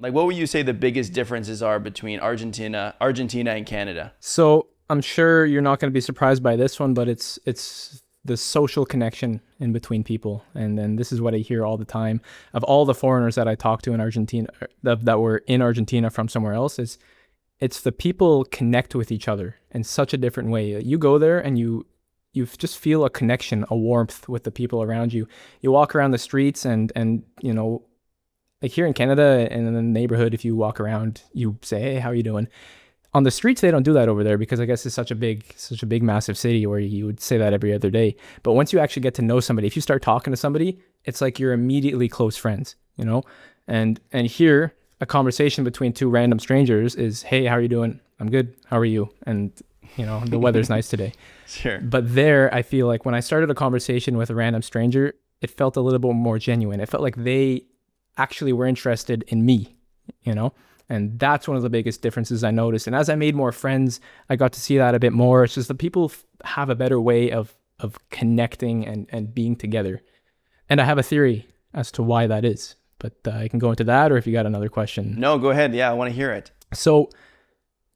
Like, what would you say the biggest differences are between Argentina and Canada? So I'm sure you're not going to be surprised by this one, but it's the social connection in between people. And then this is what I hear all the time of all the foreigners that I talk to in Argentina that were in Argentina from somewhere else is it's the people connect with each other in such a different way. You go there and you just feel a connection, a warmth with the people around you. You walk around the streets and you know, like here in Canada and in the neighborhood, if you walk around, you say, "Hey, how are you doing?" On the streets, they don't do that over there because I guess it's such a big, massive city where you would say that every other day. But once you actually get to know somebody, if you start talking to somebody, it's like you're immediately close friends, you know? And here, a conversation between two random strangers is, "Hey, how are you doing?" "I'm good. How are you?" And, you know, "The weather's nice today." Sure. But there, I feel like when I started a conversation with a random stranger, it felt a little bit more genuine. It felt like they actually were interested in me, you know? And that's one of the biggest differences I noticed. And as I made more friends, I got to see that a bit more. It's just that people have a better way of connecting and being together. And I have a theory as to why that is. But I can go into that, or if you got another question. No, go ahead. Yeah, I want to hear it. So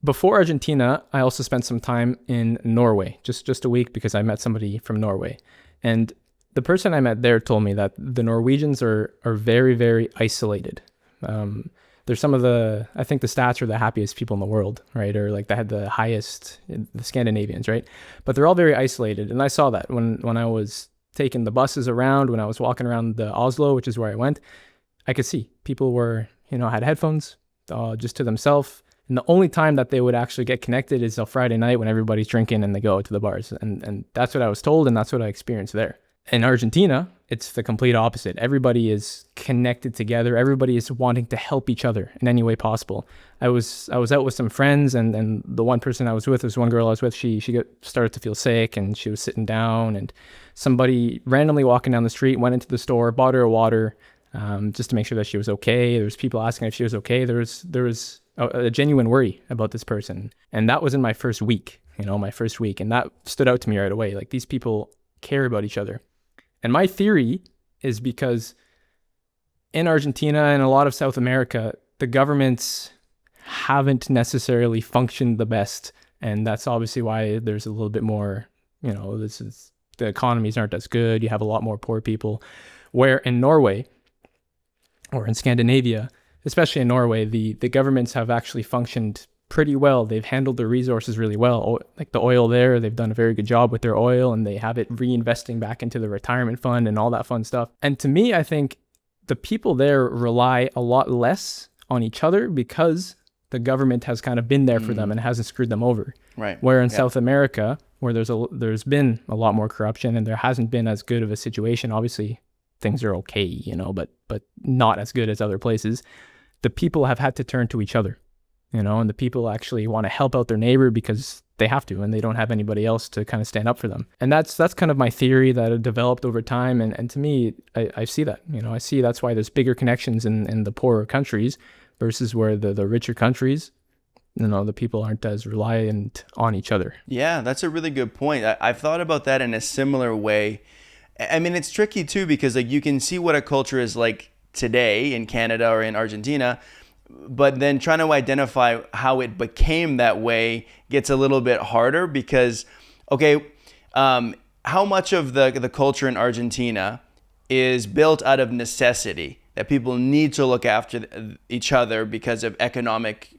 before Argentina, I also spent some time in Norway, just a week because I met somebody from Norway. And the person I met there told me that the Norwegians are very, very isolated. They're some of I think the stats are the happiest people in the world, right? Or like they had the highest, the Scandinavians, right? But they're all very isolated. And I saw that when I was taking the buses around, when I was walking around the Oslo, which is where I went, I could see people were, you know, had headphones just to themselves. And the only time that they would actually get connected is on Friday night when everybody's drinking and they go to the bars. And that's what I was told, and that's what I experienced there. In Argentina, it's the complete opposite. Everybody is connected together. Everybody is wanting to help each other in any way possible. I was out with some friends, and the one person I was with, was one girl I was with, she started to feel sick, and she was sitting down, and somebody randomly walking down the street went into the store, bought her a water, just to make sure that she was okay. There was people asking if she was okay. There was a genuine worry about this person. And that was in my first week, and that stood out to me right away. Like, these people care about each other. And my theory is because in Argentina and a lot of South America, the governments haven't necessarily functioned the best. And that's obviously why there's a little bit more, the economies aren't as good. You have a lot more poor people. Where in Norway or in Scandinavia, especially in Norway, the governments have actually functioned pretty well. They've handled their resources really well. Like the oil there, they've done a very good job with their oil, and they have it reinvesting back into the retirement fund and all that fun stuff. And to me, I think the people there rely a lot less on each other because the government has kind of been there for them and hasn't screwed them over. Right. Where in South America, where there's been a lot more corruption and there hasn't been as good of a situation, obviously things are okay, but not as good as other places. The people have had to turn to each other. And the people actually want to help out their neighbor because they have to, and they don't have anybody else to kind of stand up for them. And that's kind of my theory that it developed over time. And to me, I see that, I see that's why there's bigger connections in the poorer countries versus where the richer countries, the people aren't as reliant on each other. Yeah, that's a really good point. I've thought about that in a similar way. I mean, it's tricky too, because like you can see what a culture is like today in Canada or in Argentina, but then trying to identify how it became that way gets a little bit harder because, how much of the culture in Argentina is built out of necessity, that people need to look after each other because of economic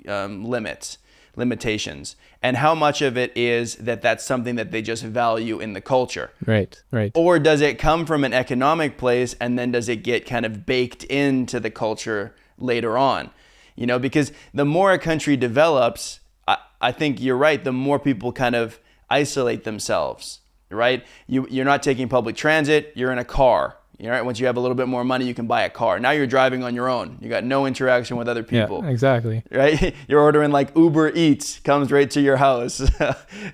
limitations, and how much of it is that's something that they just value in the culture. Right. Or does it come from an economic place, and then does it get kind of baked into the culture later on? Because the more a country develops, I think you're right, the more people kind of isolate themselves, right? You're not taking public transit, you're in a car. Right? Once you have a little bit more money, you can buy a car. Now you're driving on your own. You got no interaction with other people. Yeah, exactly. Right? You're ordering like Uber Eats, comes right to your house.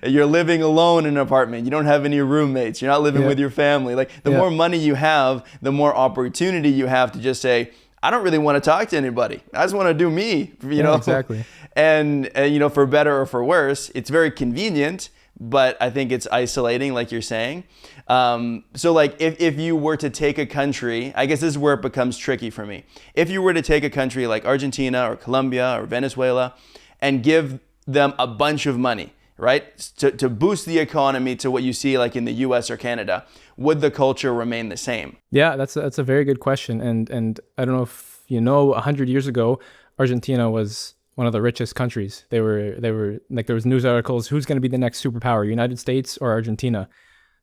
You're living alone in an apartment. You don't have any roommates. You're not living with your family. Like the more money you have, the more opportunity you have to just say, I don't really want to talk to anybody. I just want to do me, Exactly. And for better or for worse, it's very convenient, but I think it's isolating, like you're saying. So like if you were to take a country, I guess this is where it becomes tricky for me. If you were to take a country like Argentina or Colombia or Venezuela and give them a bunch of money, right, to boost the economy to what you see like in the US or Canada, would the culture remain the same? Yeah, that's a very good question. And I don't know if you know, 100 years ago, Argentina was one of the richest countries. They were like, there was news articles, who's going to be the next superpower, United States or Argentina?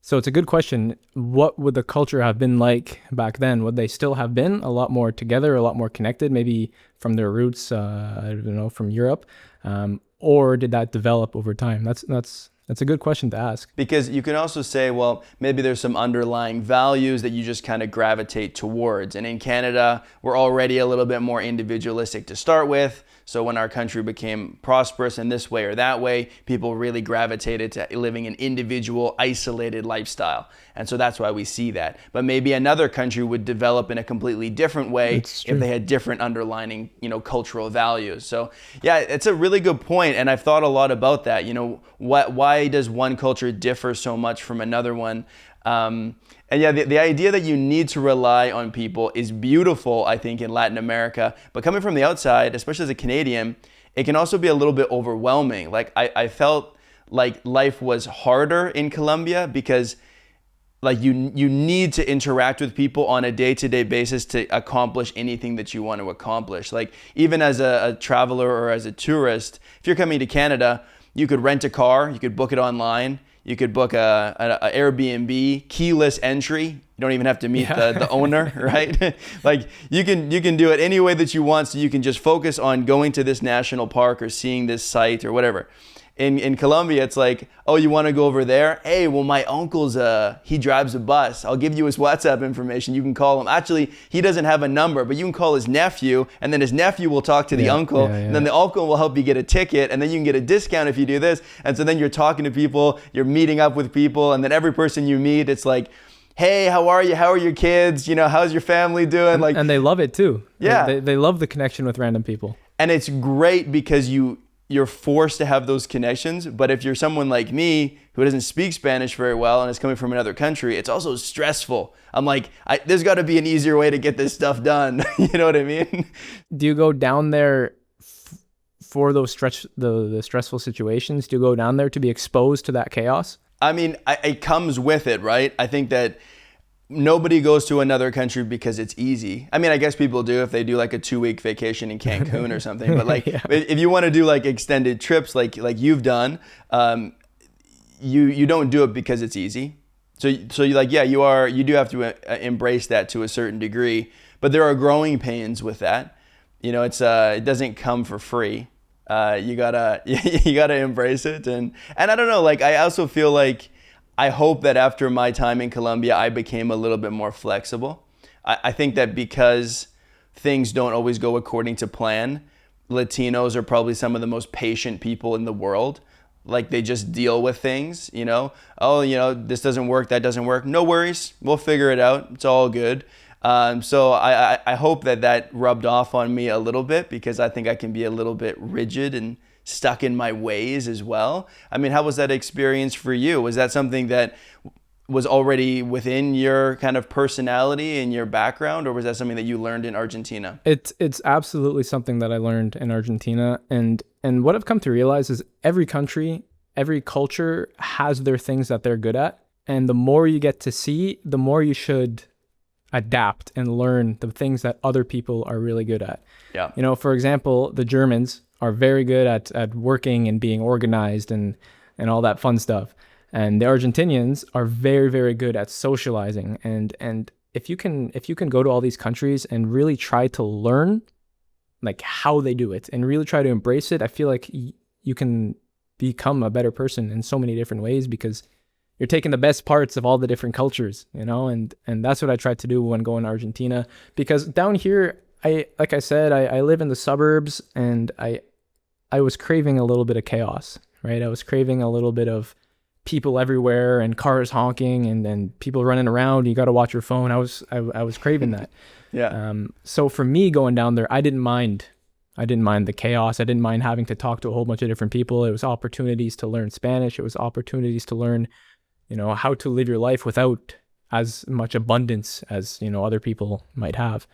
So it's a good question. What would the culture have been like back then? Would they still have been a lot more together, a lot more connected, maybe from their roots, I don't know, from Europe? Or did that develop over time? That's a good question to ask. Because you can also say, well, maybe there's some underlying values that you just kind of gravitate towards. And in Canada, we're already a little bit more individualistic to start with. So when our country became prosperous in this way or that way, people really gravitated to living an individual, isolated lifestyle. And so that's why we see that. But maybe another country would develop in a completely different way if they had different underlying, cultural values. So yeah, it's a really good point. And I've thought a lot about that. Why does one culture differ so much from another one? And yeah, the idea that you need to rely on people is beautiful, I think, in Latin America. But coming from the outside, especially as a Canadian, it can also be a little bit overwhelming. Like I felt like life was harder in Colombia because like you need to interact with people on a day-to-day basis to accomplish anything that you want to accomplish. Like even as a traveler or as a tourist, if you're coming to Canada, you could rent a car, you could book it online. You could book a Airbnb, keyless entry. You don't even have to meet the owner, right? Like you can do it any way that you want, so you can just focus on going to this national park or seeing this site or whatever. In Colombia, it's like, oh, you want to go over there? Hey, well, my uncle's he drives a bus. I'll give you his WhatsApp information. You can call him. Actually, he doesn't have a number, but you can call his nephew, and then his nephew will talk to the uncle, and then the uncle will help you get a ticket, and then you can get a discount if you do this. And so then you're talking to people, you're meeting up with people, and then every person you meet, it's like, hey, how are you? How are your kids? How's your family doing? Like, and they love it too. Yeah, they love the connection with random people. And it's great because you're forced to have those connections. But if you're someone like me who doesn't speak Spanish very well and is coming from another country, it's also stressful. I'm like, there's got to be an easier way to get this stuff done. You know what I mean? Do you go down there for those the stressful situations? Do you go down there to be exposed to that chaos? I mean, it comes with it, right? I think that nobody goes to another country because it's easy. I mean, I guess people do if they do like a 2-week vacation in Cancun or something. But like, if you want to do like extended trips, like you've done, you don't do it because it's easy. So you like, yeah, you do have to embrace that to a certain degree. But there are growing pains with that. It doesn't come for free. You gotta embrace it. And I don't know. Like, I also feel like, I hope that after my time in Colombia, I became a little bit more flexible. I think that because things don't always go according to plan, Latinos are probably some of the most patient people in the world. Like they just deal with things, this doesn't work, that doesn't work. No worries, we'll figure it out. It's all good. So I hope that rubbed off on me a little bit because I think I can be a little bit rigid and stuck in my ways as well. I mean, how was that experience for you? Was that something that was already within your kind of personality and your background, or was that something that you learned in Argentina? It's absolutely something that I learned in Argentina. And what I've come to realize is every country, every culture has their things that they're good at. And the more you get to see, the more you should adapt and learn the things that other people are really good at. Yeah. For example, the Germans are very good at working and being organized and all that fun stuff. And the Argentinians are very, very good at socializing. And if you can go to all these countries and really try to learn like how they do it and really try to embrace it, I feel like you can become a better person in so many different ways because you're taking the best parts of all the different cultures, and that's what I tried to do when going to Argentina. Because down here, like I said, I live in the suburbs, and I was craving a little bit of chaos, right? I was craving a little bit of people everywhere and cars honking and people running around. You got to watch your phone. I was craving that. Yeah. So for me going down there, I didn't mind I didn't mind the chaos. I didn't mind having to talk to a whole bunch of different people. It was opportunities to learn Spanish. It was opportunities to learn, how to live your life without as much abundance as, other people might have.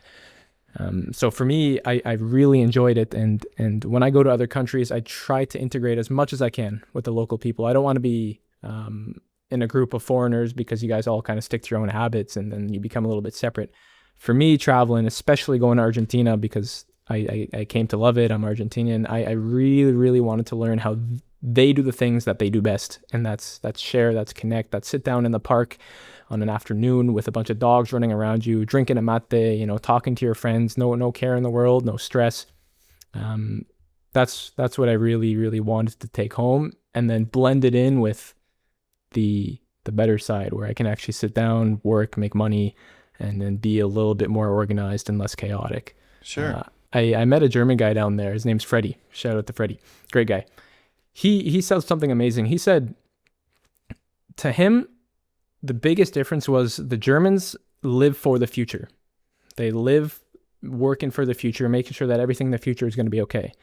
So for me, I really enjoyed it. And when I go to other countries, I try to integrate as much as I can with the local people. I don't want to be in a group of foreigners, because you guys all kind of stick to your own habits and then you become a little bit separate. For me, traveling, especially going to Argentina, because I came to love it. I'm Argentinian. I really, really wanted to learn how they do the things that they do best. And that's share, that's connect, that's sit down in the park on an afternoon with a bunch of dogs running around you, drinking a mate, talking to your friends, no care in the world, no stress. That's what I really, really wanted to take home, and then blend it in with the better side, where I can actually sit down, work, make money, and then be a little bit more organized and less chaotic. Sure. I met a German guy down there. His name's Freddie. Shout out to Freddie. Great guy. He said something amazing. He said to him, the biggest difference was the Germans live for the future. They live working for the future, making sure that everything in the future is going to be okay.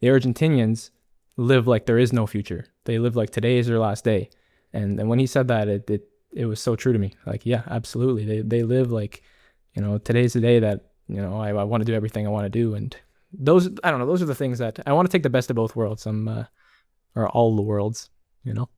The Argentinians live like there is no future. They live like today is their last day. And when he said that, it was so true to me. Like, yeah, absolutely. They live like, today's the day that, I want to do everything I want to do. And those are the things that I want to take the best of both worlds. Or all the worlds,